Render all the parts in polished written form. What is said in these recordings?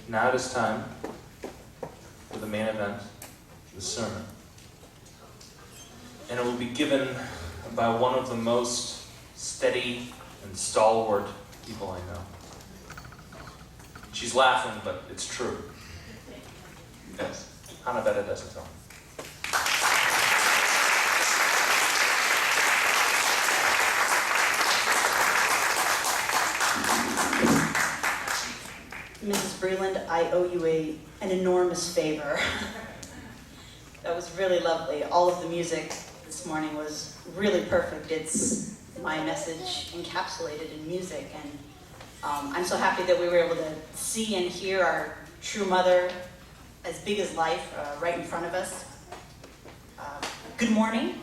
Now it is time for the main event, the sermon. And it will be given by one of the most steady and stalwart people I know. She's laughing, but it's true. Yes, Hanabeta Deshotel. Mrs. Breland, I owe you an enormous favor. That was really lovely. All of the music this morning was really perfect. It's my message encapsulated in music, and I'm so happy that we were able to see and hear our true mother, as big as life, right in front of us. Good morning.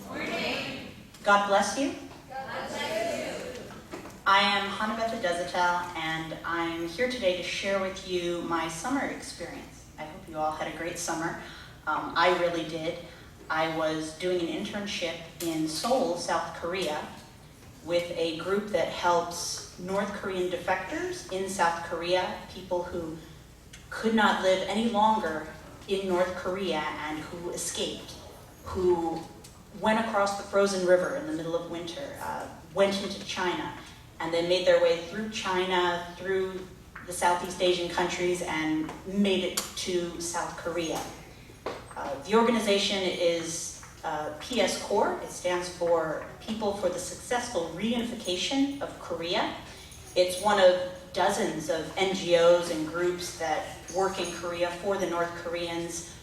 Good morning. God bless you. God bless you. I am Hanabeta Deshotel, and I'm here today to share with you my summer experience. I hope you all had a great summer. I really did. I was doing an internship in Seoul, South Korea, with a group that helps North Korean defectors in South Korea, people who could not live any longer in North Korea and who escaped, who went across the frozen river in the middle of winter, went into China, and then made their way through China, through the Southeast Asian countries, and made it to South Korea. The organization is PS Core. It stands for People for the Successful Reunification of Korea. It's one of dozens of NGOs and groups that work in Korea for the North Koreans,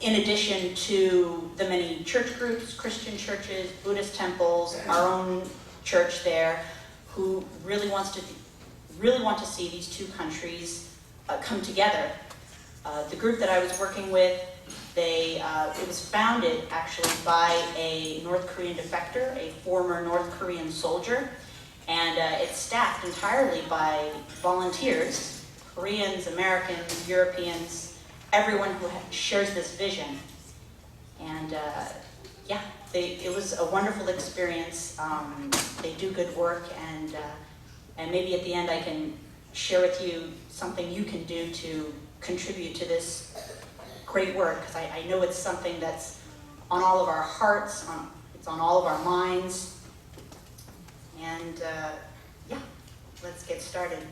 in addition to the many church groups, Christian churches, Buddhist temples, our own church there, who really want to see these two countries come together. The group that I was working with, it was founded actually by a North Korean defector, a former North Korean soldier, and it's staffed entirely by volunteers, Koreans, Americans, Europeans, everyone who shares this vision. And it was a wonderful experience. They do good work, and maybe at the end I can share with you something you can do to contribute to this great work, because I know it's something that's on all of our hearts, it's on all of our minds. And let's get started.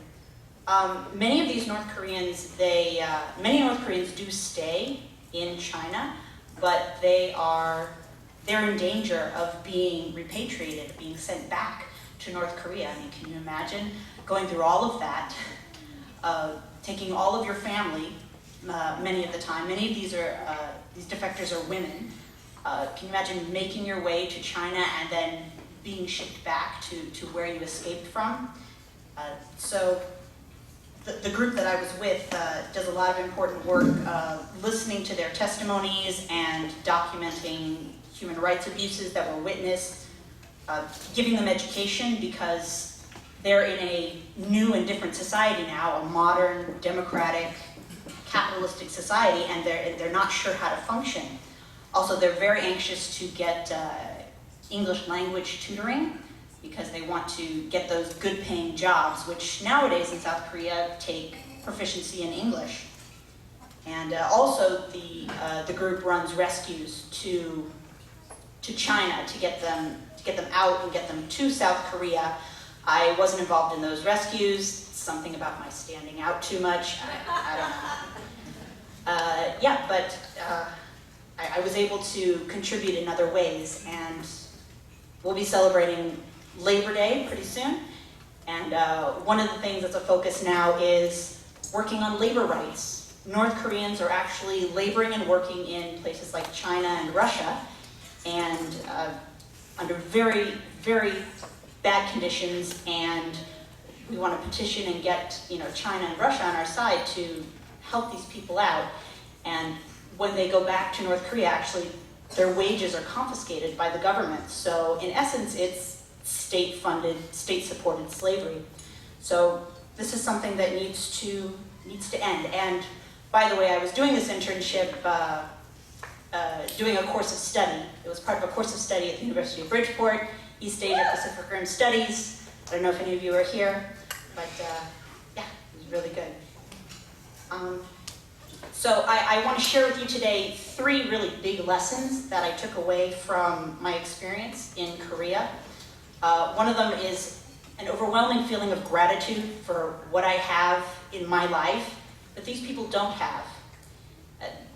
Many of these North Koreans, many North Koreans do stay in China, but they're in danger of being repatriated, being sent back to North Korea. I mean, can you imagine going through all of that, taking all of your family, many of the time. Many of these defectors are women. Can you imagine making your way to China and then being shipped back to where you escaped from? So the group that I was with does a lot of important work listening to their testimonies and documenting human rights abuses that were witnessed, giving them education, because they're in a new and different society now, a modern, democratic, capitalistic society, and they're not sure how to function. Also, they're very anxious to get English language tutoring, because they want to get those good paying jobs, which nowadays in South Korea take proficiency in English. And also the group runs rescues to China to get them out and get them to South Korea. I wasn't involved in those rescues. Something about my standing out too much. I don't know. But I was able to contribute in other ways, and we'll be celebrating Labor Day pretty soon. And one of the things that's a focus now is working on labor rights. North Koreans are actually laboring and working in places like China and Russia, and under very, very bad conditions, and we want to petition and get China and Russia on our side to help these people out. And when they go back to North Korea, actually their wages are confiscated by the government. So in essence, it's state-funded, state-supported slavery. So this is something that needs to end. And by the way, I was doing this internship doing a course of study. It was part of a course of study at the University of Bridgeport, East Asia Pacific Rim Studies. I don't know if any of you are here, but it was really good. So I want to share with you today 3 really big lessons that I took away from my experience in Korea. One of them is an overwhelming feeling of gratitude for what I have in my life that these people don't have.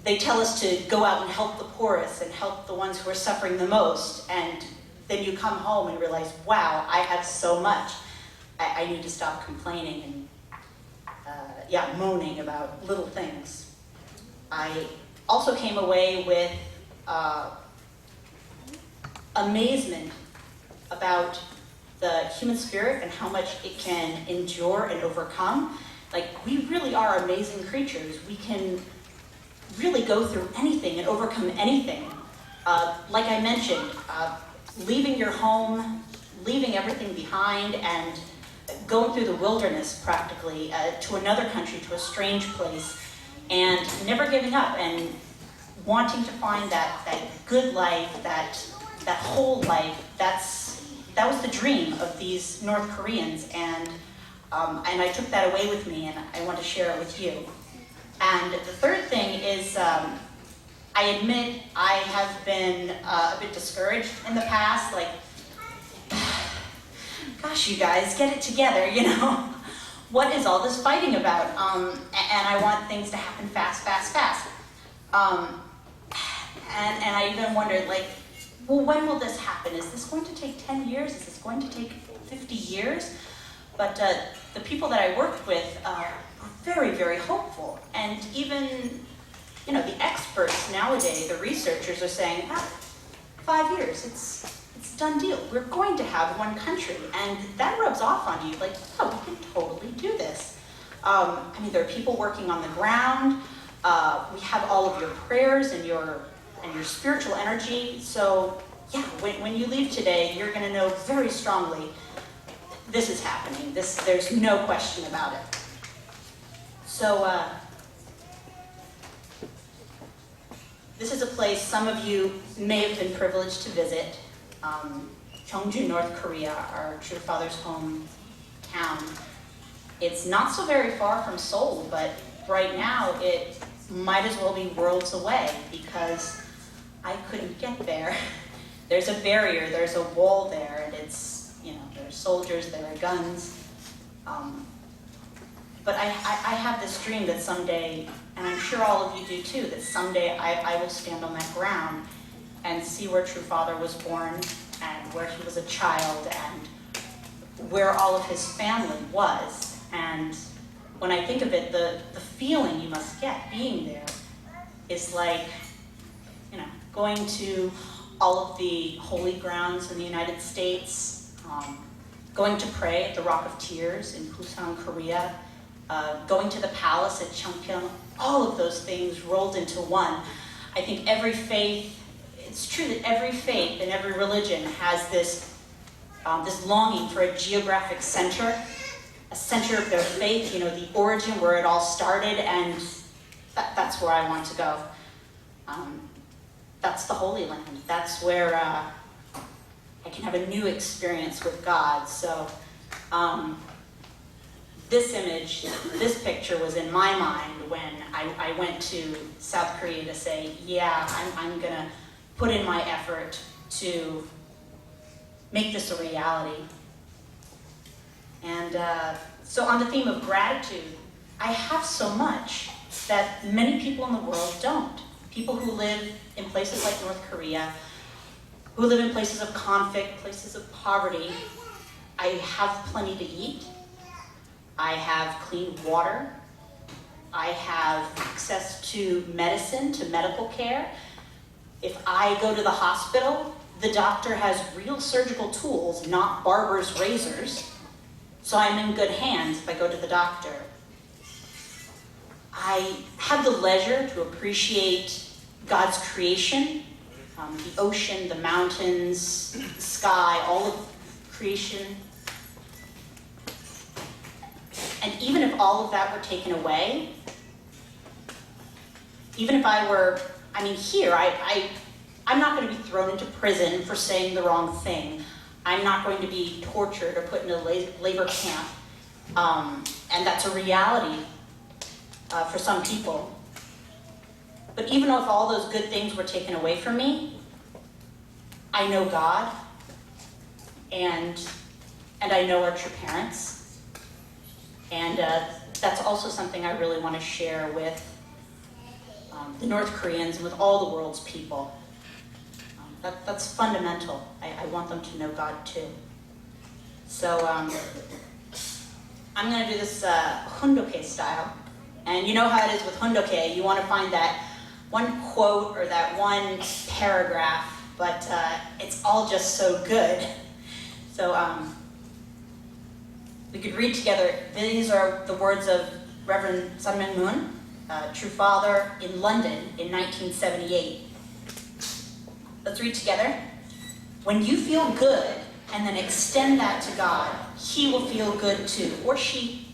They tell us to go out and help the poorest and help the ones who are suffering the most, and then you come home and realize, wow, I have so much. I need to stop complaining and moaning about little things. I also came away with amazement about the human spirit and how much it can endure and overcome. Like, we really are amazing creatures. We can really go through anything and overcome anything. Like I mentioned, leaving your home, leaving everything behind, and going through the wilderness practically to another country, to a strange place, and never giving up and wanting to find that good life, that whole life. That was the dream of these North Koreans, and I took that away with me, and I want to share it with you. And the third thing is, I admit I have been a bit discouraged in the past, like, gosh, you guys, get it together, you know? What is all this fighting about? And I want things to happen fast, fast, fast. And I even wondered, like, well, when will this happen? Is this going to take 10 years? Is this going to take 50 years? But the people that I worked with were very, very hopeful. And even, you know, the experts nowadays, the researchers are saying, 5 years, it's a done deal. We're going to have one country. And that rubs off on you, like, oh, we can totally do this. I mean, there are people working on the ground. We have all of your prayers and your spiritual energy. So, yeah, when you leave today, you're going to know very strongly this is happening. There's no question about it. So, this is a place some of you may have been privileged to visit. Gyeongju, North Korea, our True Father's hometown. It's not so very far from Seoul, but right now it might as well be worlds away because I couldn't get there. There's a barrier, there's a wall there, and it's, you know, there are soldiers, there are guns. But I have this dream that someday, and I'm sure all of you do too, that someday I will stand on that ground and see where True Father was born and where he was a child and where all of his family was. And when I think of it, the feeling you must get being there is like, you know, going to all of the holy grounds in the United States, going to pray at the Rock of Tears in Busan, Korea, going to the palace at Cheongpyeong, all of those things rolled into one. I think every faith, it's true that every faith and every religion has this longing for a geographic center, a center of their faith, you know, the origin where it all started, and that's where I want to go. That's the Holy Land. That's where I can have a new experience with God. So this image, this picture was in my mind when I went to South Korea to say, yeah, I'm going to put in my effort to make this a reality. And so on the theme of gratitude, I have so much that many people in the world don't. People who live in places like North Korea, who live in places of conflict, places of poverty. I have plenty to eat. I have clean water. I have access to medicine, to medical care. If I go to the hospital, the doctor has real surgical tools, not barber's razors. So I'm in good hands if I go to the doctor. I have the leisure to appreciate God's creation, the ocean, the mountains, the sky, all of creation. And even if all of that were taken away, even if I were, here, I'm not going to be thrown into prison for saying the wrong thing. I'm not going to be tortured or put in a labor camp. And that's a reality. for some people. But even if all those good things were taken away from me, I know God, and I know our true parents. And that's also something I really want to share with the North Koreans and with all the world's people. That's fundamental. I want them to know God too. So I'm going to do this Hundoke style. And you know how it is with Hundoke. You want to find that one quote or that one paragraph, but it's all just so good. So we could read together. These are the words of Reverend Sun Myung Moon, true father in London in 1978. Let's read together. When you feel good and then extend that to God, He will feel good too, or she.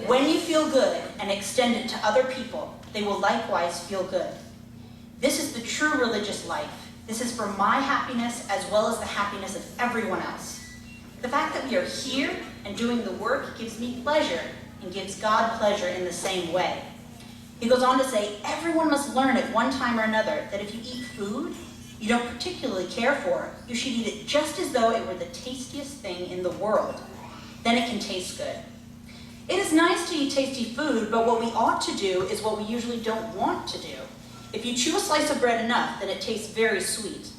When you feel good and extend it to other people, they will likewise feel good. This is the true religious life. This is for my happiness as well as the happiness of everyone else. The fact that we are here and doing the work gives me pleasure and gives God pleasure in the same way. He goes on to say, everyone must learn at one time or another that if you eat food you don't particularly care for, you should eat it just as though it were the tastiest thing in the world. Then it can taste good. It is nice to eat tasty food, but what we ought to do is what we usually don't want to do. If you chew a slice of bread enough, then it tastes very sweet.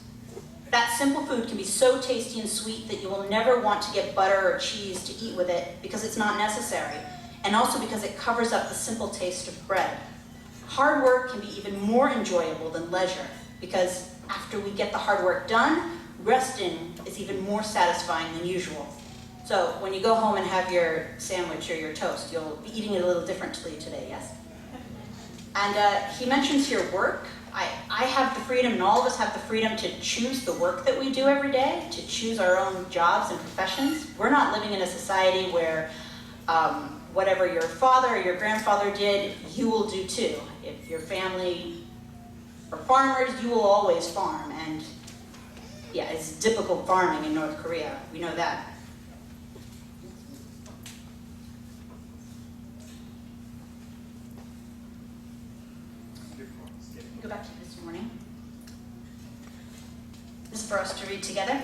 That simple food can be so tasty and sweet that you will never want to get butter or cheese to eat with it because it's not necessary, and also because it covers up the simple taste of bread. Hard work can be even more enjoyable than leisure, because after we get the hard work done, resting is even more satisfying than usual. So when you go home and have your sandwich or your toast, you'll be eating it a little differently today, yes? And he mentions here work. I have the freedom, and all of us have the freedom to choose the work that we do every day, to choose our own jobs and professions. We're not living in a society where whatever your father or your grandfather did, you will do too. If your family are farmers, you will always farm. And yeah, it's difficult farming in North Korea. We know that. Go back to this morning. This is for us to read together.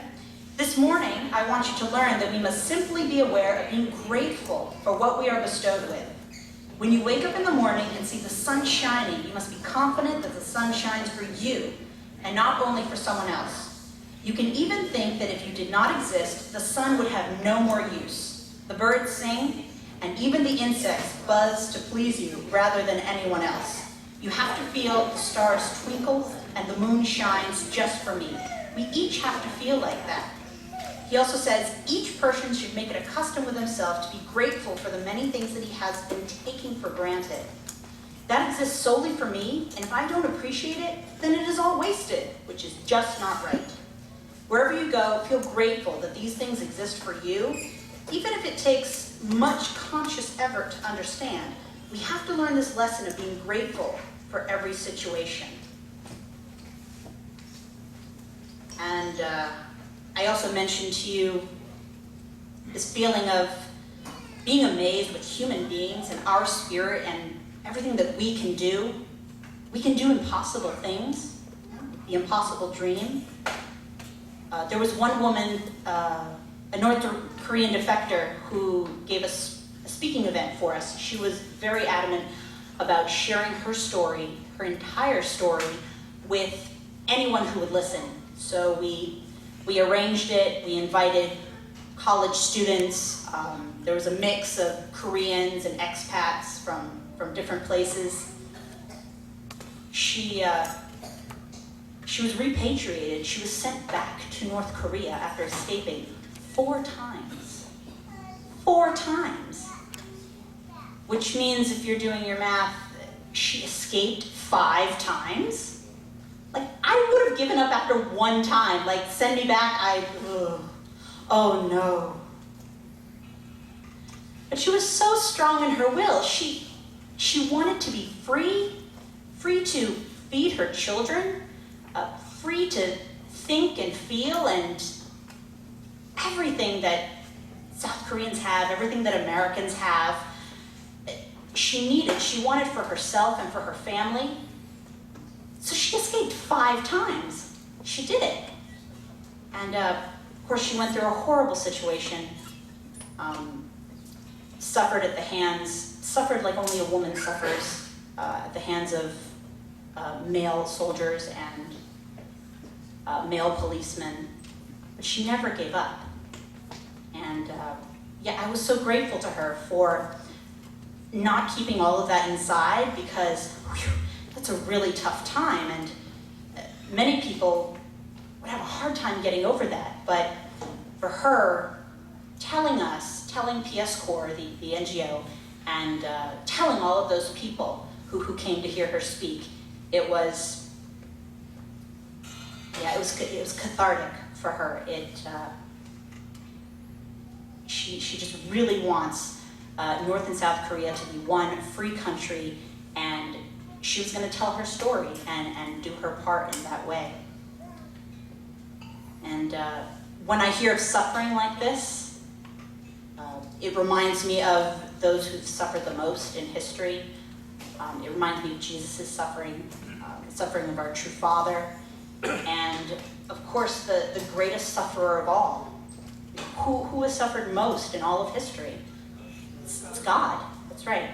This morning, I want you to learn that we must simply be aware of being grateful for what we are bestowed with. When you wake up in the morning and see the sun shining, you must be confident that the sun shines for you and not only for someone else. You can even think that if you did not exist, the sun would have no more use. The birds sing, and even the insects buzz to please you rather than anyone else. You have to feel the stars twinkle and the moon shines just for me. We each have to feel like that. He also says each person should make it a custom with himself to be grateful for the many things that he has been taking for granted. That exists solely for me, and if I don't appreciate it, then it is all wasted, which is just not right. Wherever you go, feel grateful that these things exist for you, even if it takes much conscious effort to understand. We have to learn this lesson of being grateful for every situation. And I also mentioned to you this feeling of being amazed with human beings and our spirit and everything that we can do. We can do impossible things, the impossible dream. There was one woman, a North Korean defector, who gave us a speaking event for us. She was very adamant about sharing her story, her entire story, with anyone who would listen. So we arranged it, we invited college students, there was a mix of Koreans and expats from different places. She was repatriated, she was sent back to North Korea after escaping 4 times. 4 times! Which means, if you're doing your math, she escaped 5 times? Like, I would have given up after 1 time. Like, send me back, oh no. But she was so strong in her will. She wanted to be free to feed her children, free to think and feel, and everything that South Koreans have, everything that Americans have. She needed that she wanted for herself and for her family. So she escaped 5 times. She did it. And of course, she went through a horrible situation, suffered like only a woman suffers at the hands of male soldiers and male policemen. But she never gave up. And I was so grateful to her for not keeping all of that inside, because that's a really tough time, and many people would have a hard time getting over that. But for her, telling PS Corps, the NGO, and telling all of those people who came to hear her speak, it was cathartic for her. She just really wants North and South Korea to be one free country, and she was going to tell her story and do her part in that way. And when I hear of suffering like this, it reminds me of those who've suffered the most in history. It reminds me of Jesus' suffering, the suffering of our true Father, and of course the greatest sufferer of all. Who has suffered most in all of history? It's God. That's right.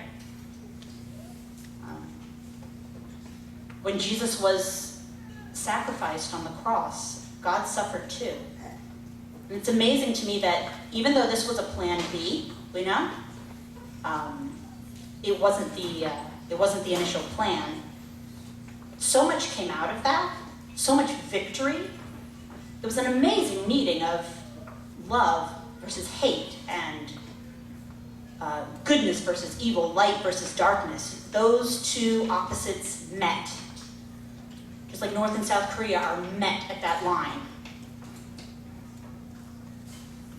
When Jesus was sacrificed on the cross, God suffered too. And it's amazing to me that even though this was a plan B, we know, it wasn't the initial plan. So much came out of that, so much victory. It was an amazing meeting of love versus hate, and goodness versus evil, light versus darkness. Those two opposites met. Just like North and South Korea are met at that line.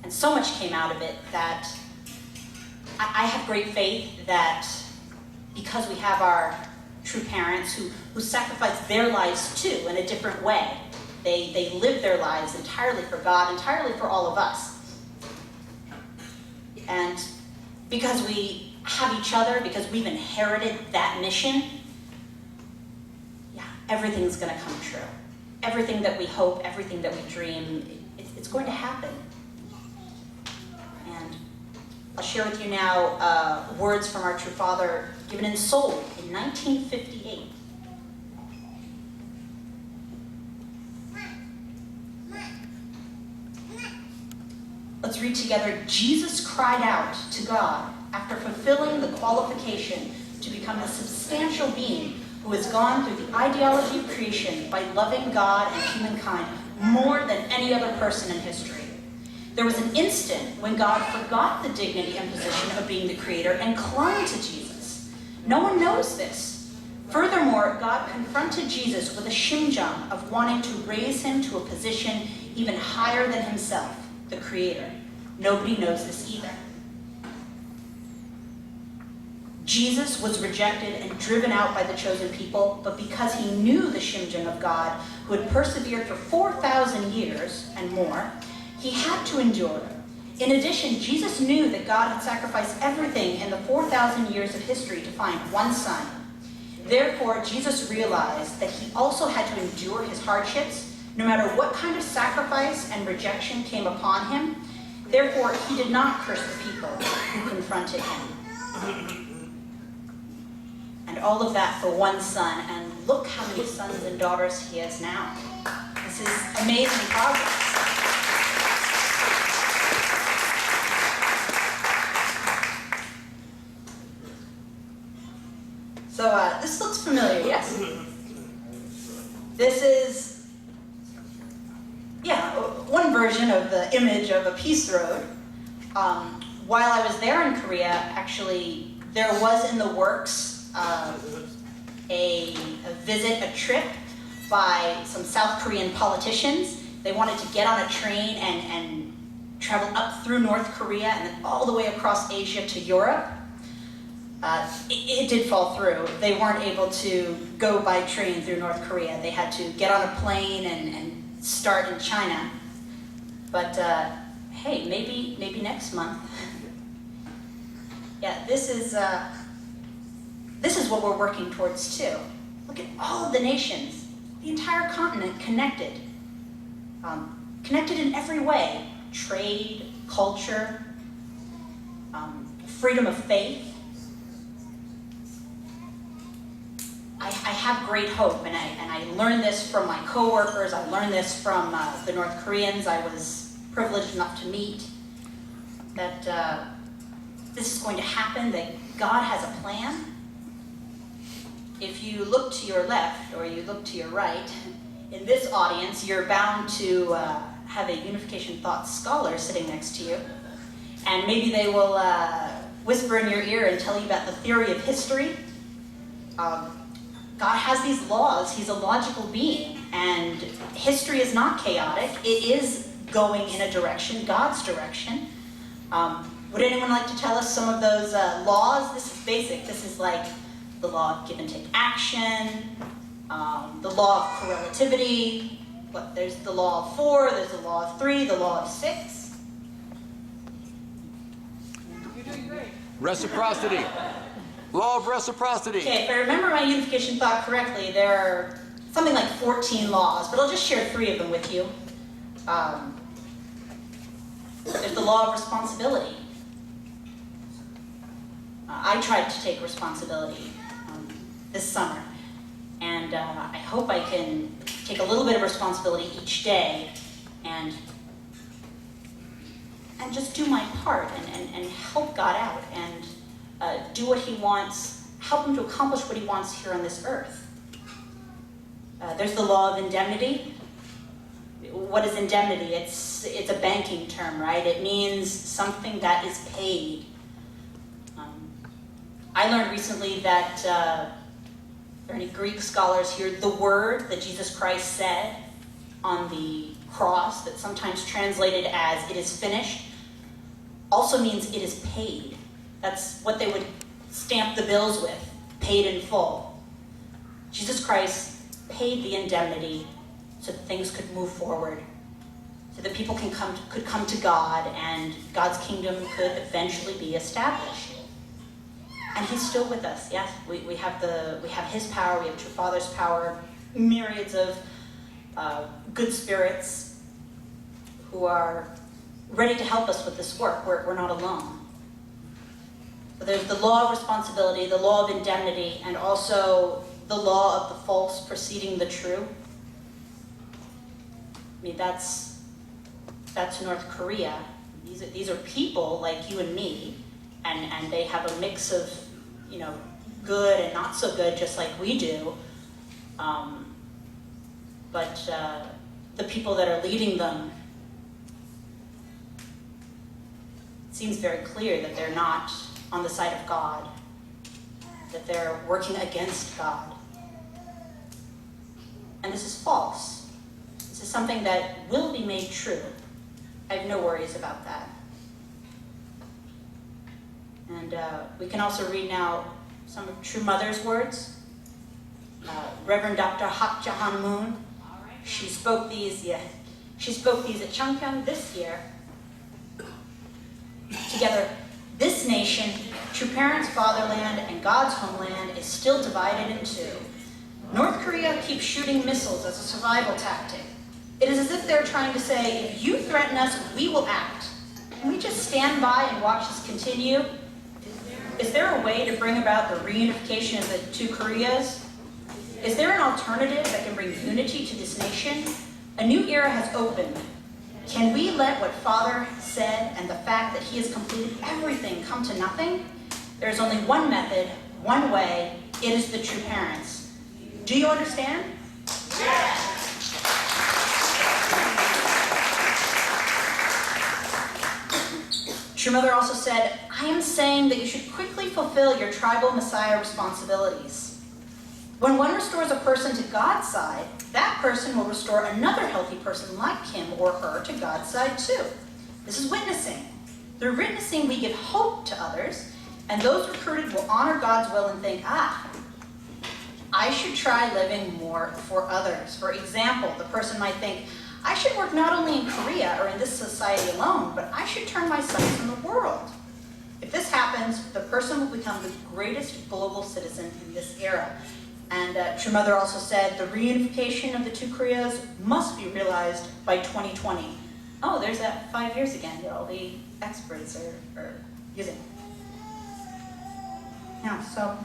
And so much came out of it that I have great faith that because we have our true parents who sacrificed their lives too in a different way. They live their lives entirely for God, entirely for all of us. And because we have each other, because we've inherited that mission, everything's going to come true. Everything that we hope, everything that we dream, it's going to happen. And I'll share with you now words from our true Father given in Seoul in 1958. Let's read together. Jesus cried out to God after fulfilling the qualification to become the substantial being who has gone through the ideology of creation by loving God and humankind more than any other person in history. There was an instant when God forgot the dignity and position of being the creator and clung to Jesus. No one knows this. Furthermore, God confronted Jesus with a shimjang of wanting to raise him to a position even higher than himself, the creator. Nobody knows this either. Jesus was rejected and driven out by the chosen people, but because he knew the shimjang of God, who had persevered for 4,000 years and more, he had to endure. In addition, Jesus knew that God had sacrificed everything in the 4,000 years of history to find one son. Therefore, Jesus realized that he also had to endure his hardships, no matter what kind of sacrifice and rejection came upon him. Therefore, he did not curse the people who confronted him. And all of that for one son, and look how many sons and daughters he has now. This is amazing progress. So this looks familiar, yes? This is, one version of the image of a peace road. While I was there in Korea, actually, there was in the works a visit, a trip by some South Korean politicians. They wanted to get on a train and travel up through North Korea and then all the way across Asia to Europe. It did fall through. They weren't able to go by train through North Korea. They had to get on a plane and start in China. But hey, maybe next month. Yeah, this is this is what we're working towards too. Look at all of the nations, the entire continent connected. Connected in every way: trade, culture, freedom of faith. I have great hope, and I learned this from my coworkers. I learned this from the North Koreans I was privileged enough to meet, that this is going to happen, that God has a plan. If you look to your left or you look to your right, in this audience, you're bound to have a Unification Thoughts scholar sitting next to you, and maybe they will whisper in your ear and tell you about the theory of history. God has these laws. He's a logical being, and history is not chaotic. It is going in a direction, God's direction. Would anyone like to tell us some of those laws? This is basic. This is like the law of give and take action, the law of correlativity. There's the law of 4, there's the law of 3, the law of 6. You're doing great. Reciprocity. Law of reciprocity. Okay, if I remember my unification thought correctly, there are something like 14 laws, but I'll just share 3 of them with you. There's the law of responsibility. I tried to take responsibility this summer, and I hope I can take a little bit of responsibility each day and just do my part and help God out and do what He wants, help Him to accomplish what He wants here on this earth. There's the law of indemnity. What is indemnity? It's a banking term, right? It means something that is paid. I learned recently that, are there any Greek scholars here? The word that Jesus Christ said on the cross, that's sometimes translated as "it is finished," also means "it is paid." That's what they would stamp the bills with, paid in full. Jesus Christ paid the indemnity so that things could move forward, so that people could come to God and God's kingdom could eventually be established. And He's still with us, yes. We have His power, we have True Father's power, myriads of good spirits who are ready to help us with this work. We're not alone. So there's the law of responsibility, the law of indemnity, and also the law of the false preceding the true. I mean, that's North Korea. These are people like you and me, and they have a mix of, good and not so good, just like we do. But the people that are leading them, it seems very clear that they're not on the side of God, that they're working against God. And this is false. This is something that will be made true. I have no worries about that. And we can also read now some of True Mother's words. Reverend Dr. Hak Jahan Moon, she spoke these at Changpyeong this year. Together, this nation, true parents' fatherland, and God's homeland is still divided in two. North Korea keeps shooting missiles as a survival tactic. It is as if they're trying to say, if you threaten us, we will act. Can we just stand by and watch this continue? Is there a way to bring about the reunification of the two Koreas? Is there an alternative that can bring unity to this nation? A new era has opened. Can we let what Father said and the fact that He has completed everything come to nothing? There is only one method, one way. It is the true parents. Do you understand? Yes! True Mother also said, I am saying that you should quickly fulfill your tribal Messiah responsibilities. When one restores a person to God's side, that person will restore another healthy person like him or her to God's side too. This is witnessing. Through witnessing, we give hope to others, and those recruited will honor God's will and think, I should try living more for others. For example, the person might think, I should work not only in Korea or in this society alone, but I should turn my sights on the world. If this happens, the person will become the greatest global citizen in this era. And your mother also said the reunification of the two Koreas must be realized by 2020. Oh, there's that 5 years again that all the experts are using. Yeah, so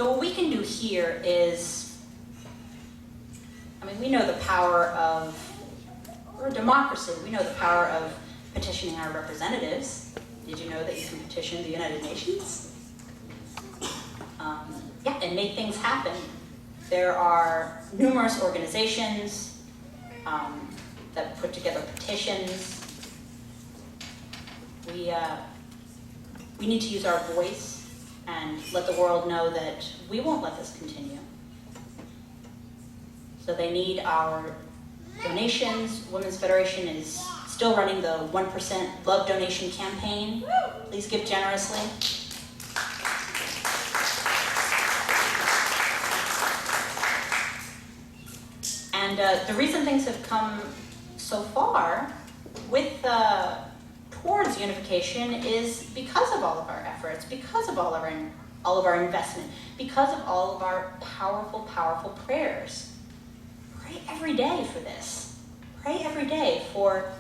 what we can do here is, I mean, we know the power of, we're a democracy, we know the power of petitioning our representatives. Did you know that you can petition the United Nations? Yeah, and make things happen. There are numerous organizations that put together petitions. We need to use our voice and let the world know that we won't let this continue. So they need our donations. Women's Federation is still running the 1% Love Donation campaign. Please give generously. And the reason things have come so far towards unification is because of all of our efforts, because of all of our investment, because of all of our powerful, powerful prayers. Pray every day for this. Pray every day for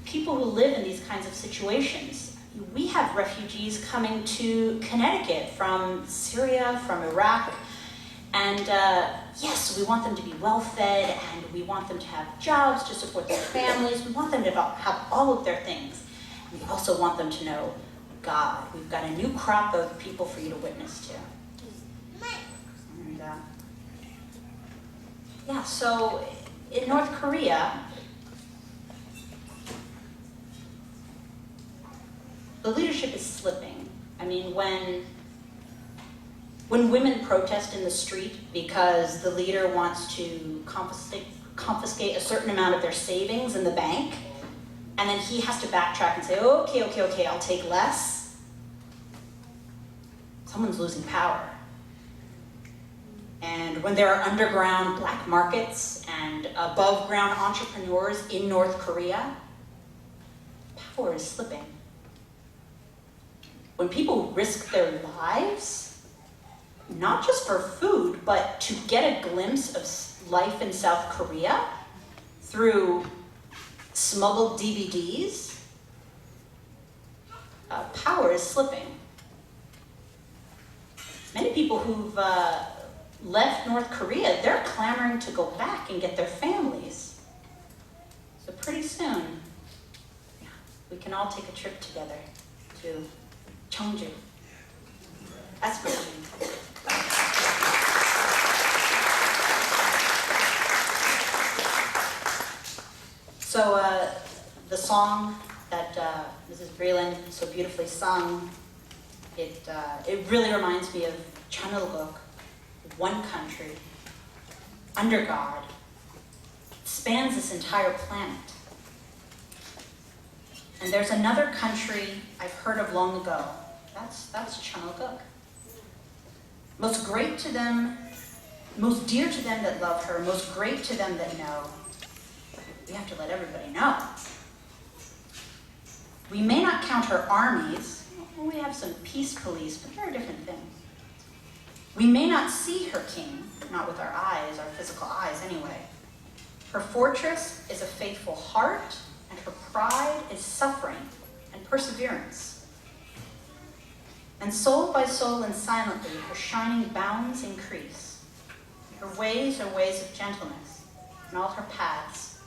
people who live in these kinds of situations. We have refugees coming to Connecticut from Syria, from Iraq, and yes, we want them to be well-fed, and we want them to have jobs to support their families. We want them to have all of their things. And we also want them to know God. We've got a new crop of people for you to witness to. And, yeah, so in North Korea, the leadership is slipping. I mean, when women protest in the street because the leader wants to confiscate a certain amount of their savings in the bank, and then he has to backtrack and say, okay, I'll take less, someone's losing power. And when there are underground black markets and above ground entrepreneurs in North Korea, power is slipping. When people risk their lives, not just for food, but to get a glimpse of life in South Korea through smuggled DVDs, power is slipping. Many people who've left North Korea, they're clamoring to go back and get their families. So pretty soon, we can all take a trip together to Cheongju. That's my dream. So the song that Mrs. Breland so beautifully sung, it really reminds me of Chanulguk, one country, under God, spans this entire planet. And there's another country I've heard of long ago. That's Chanulguk. Most great to them, most dear to them that love her, most great to them that know. We have to let everybody know. We may not count her armies. We have some peace police, but they're a different thing. We may not see her king, not with our eyes, our physical eyes anyway. Her fortress is a faithful heart, and her pride is suffering and perseverance. And soul by soul and silently, her shining bounds increase. Her ways are ways of gentleness, and all her paths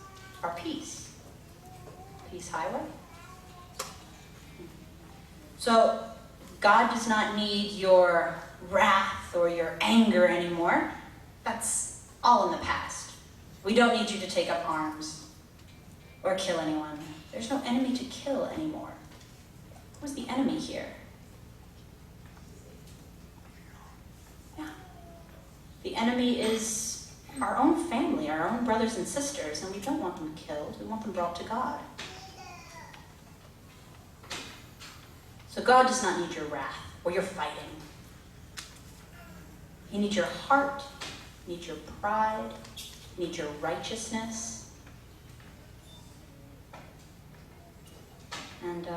are peace. Peace highway? So, God does not need your wrath or your anger anymore. That's all in the past. We don't need you to take up arms or kill anyone. There's no enemy to kill anymore. Who's the enemy here? Yeah. The enemy is our own family, our own brothers and sisters, and we don't want them killed. We want them brought to God. So God does not need your wrath or your fighting. He needs your heart, he needs your pride, he needs your righteousness. And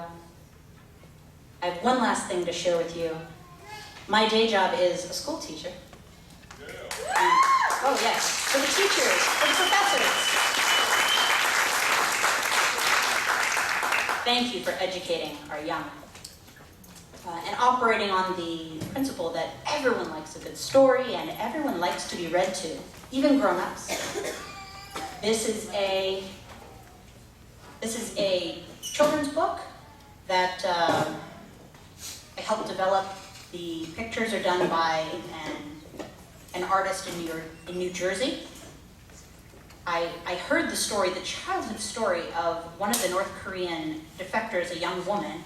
I have one last thing to share with you. My day job is a school teacher. Oh yes, for the teachers, for the professors. Thank you for educating our young. And operating on the principle that everyone likes a good story and everyone likes to be read to, even grown-ups. This is a children's book that I helped develop. The pictures are done by an artist in New Jersey. I heard the story, the childhood story of one of the North Korean defectors, a young woman, and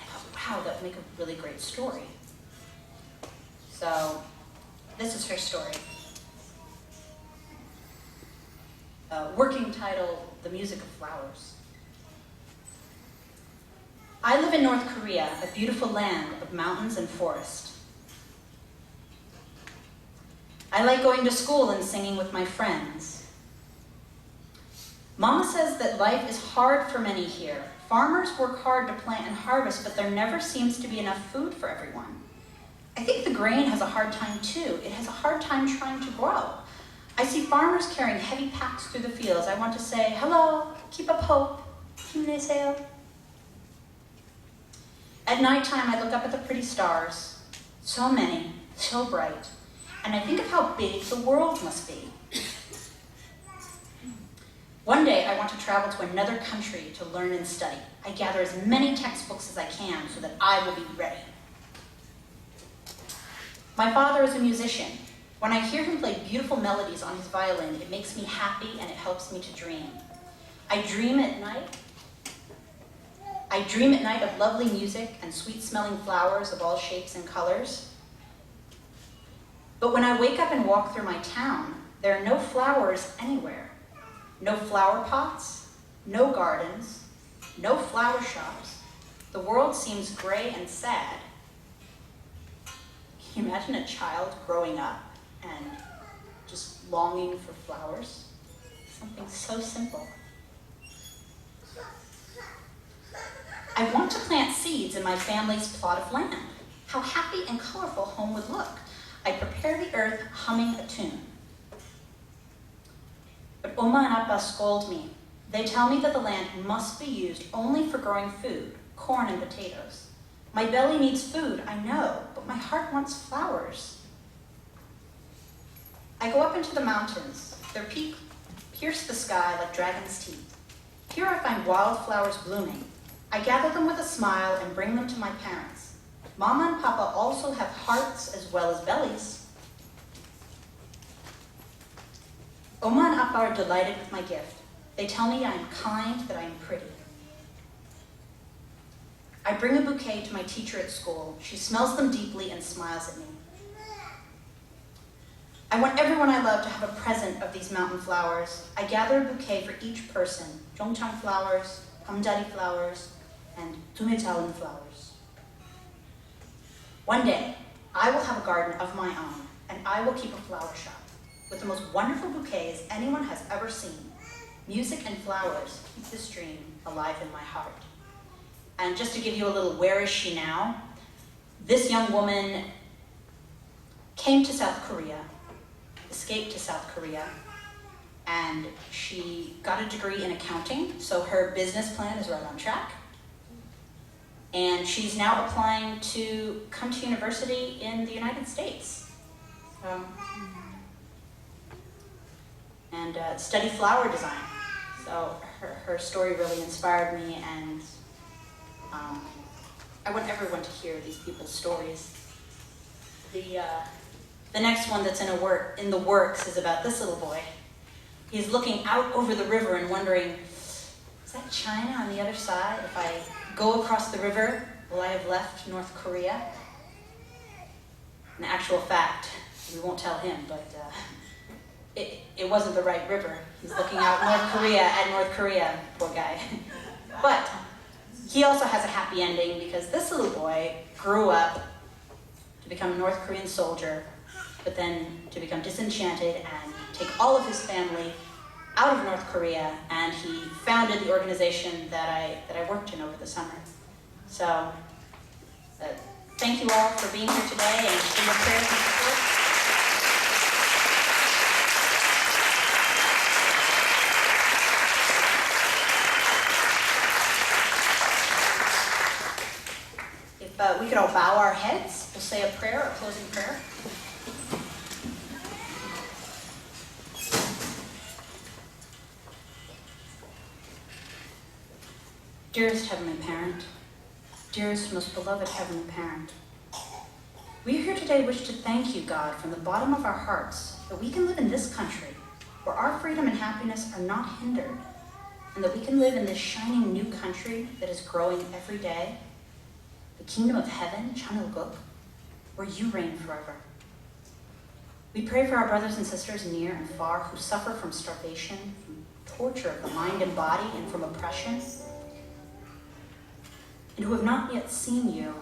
I thought, wow, that would make a really great story. So this is her story. Working title, The Music of Flowers. I live in North Korea, a beautiful land of mountains and forest. I like going to school and singing with my friends. Mama says that life is hard for many here. Farmers work hard to plant and harvest, but there never seems to be enough food for everyone. I think the grain has a hard time too. It has a hard time trying to grow. I see farmers carrying heavy packs through the fields. I want to say, hello, keep up hope, 힘내세요. At nighttime, I look up at the pretty stars, so many, so bright, and I think of how big the world must be. One day, I want to travel to another country to learn and study. I gather as many textbooks as I can so that I will be ready. My father is a musician. When I hear him play beautiful melodies on his violin, it makes me happy and it helps me to dream. I dream at night of lovely music and sweet-smelling flowers of all shapes and colors. But when I wake up and walk through my town, there are no flowers anywhere. No flower pots, no gardens, no flower shops. The world seems gray and sad. Can you imagine a child growing up and just longing for flowers? Something so simple. I want to plant seeds in my family's plot of land. How happy and colorful home would look. I prepare the earth humming a tune. But Oma and Appa scold me. They tell me that the land must be used only for growing food, corn and potatoes. My belly needs food, I know, but my heart wants flowers. I go up into the mountains. Their peak pierce the sky like dragon's teeth. Here I find wildflowers blooming. I gather them with a smile and bring them to my parents. Mama and Papa also have hearts as well as bellies. Oma and Appa are delighted with my gift. They tell me I am kind, that I am pretty. I bring a bouquet to my teacher at school. She smells them deeply and smiles at me. I want everyone I love to have a present of these mountain flowers. I gather a bouquet for each person. Jongchang flowers, Hamjari flowers, and Tumechawan flowers. One day, I will have a garden of my own, and I will keep a flower shop with the most wonderful bouquets anyone has ever seen. Music and flowers keep this dream alive in my heart. And just to give you a little where is she now, this young woman came to South Korea, escaped to South Korea, and she got a degree in accounting, so her business plan is right on track. And she's now applying to come to university in the United States. And study flower design. So her story really inspired me, and I want everyone to hear these people's stories. The next one that's in the works is about this little boy. He's looking out over the river and wondering, is that China on the other side? If I go across the river, will I have left North Korea? In actual fact, we won't tell him, but it wasn't the right river. He's looking out North Korea, poor guy. But he also has a happy ending because this little boy grew up to become a North Korean soldier, but then to become disenchanted and take all of his family out of North Korea, and he founded the organization that I worked in over the summer. So, thank you all for being here today and for your prayers and support. If we could all bow our heads, we'll say a prayer, a closing prayer. Dearest Heavenly Parent, dearest, most beloved Heavenly Parent, we here today wish to thank you, God, from the bottom of our hearts, that we can live in this country where our freedom and happiness are not hindered, and that we can live in this shining new country that is growing every day, the kingdom of heaven, Chanulguk, where you reign forever. We pray for our brothers and sisters near and far who suffer from starvation, from torture of the mind and body, and from oppression, and who have not yet seen you,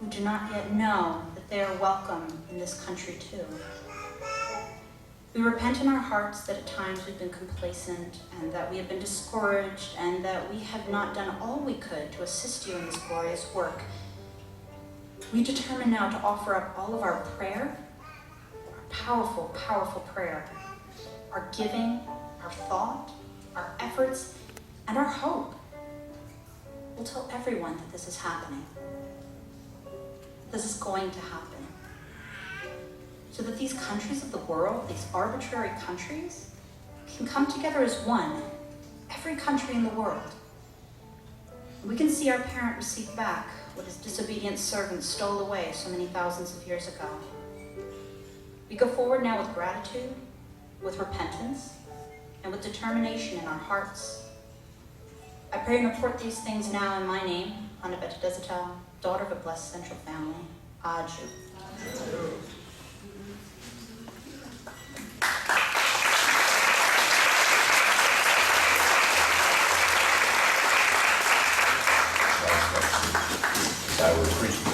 who do not yet know that they are welcome in this country too. We repent in our hearts that at times we've been complacent and that we have been discouraged and that we have not done all we could to assist you in this glorious work. We determine now to offer up all of our prayer, our powerful, powerful prayer, our giving, our thought, our efforts, and our hope. We'll tell everyone that this is happening. This is going to happen. So that these countries of the world, these arbitrary countries, can come together as one, every country in the world. We can see our parent receive back what his disobedient servant stole away so many thousands of years ago. We go forward now with gratitude, with repentance, and with determination in our hearts. I pray and report these things now in my name, Hanabeta Deshotel, daughter of a blessed central family. Aju. I was preaching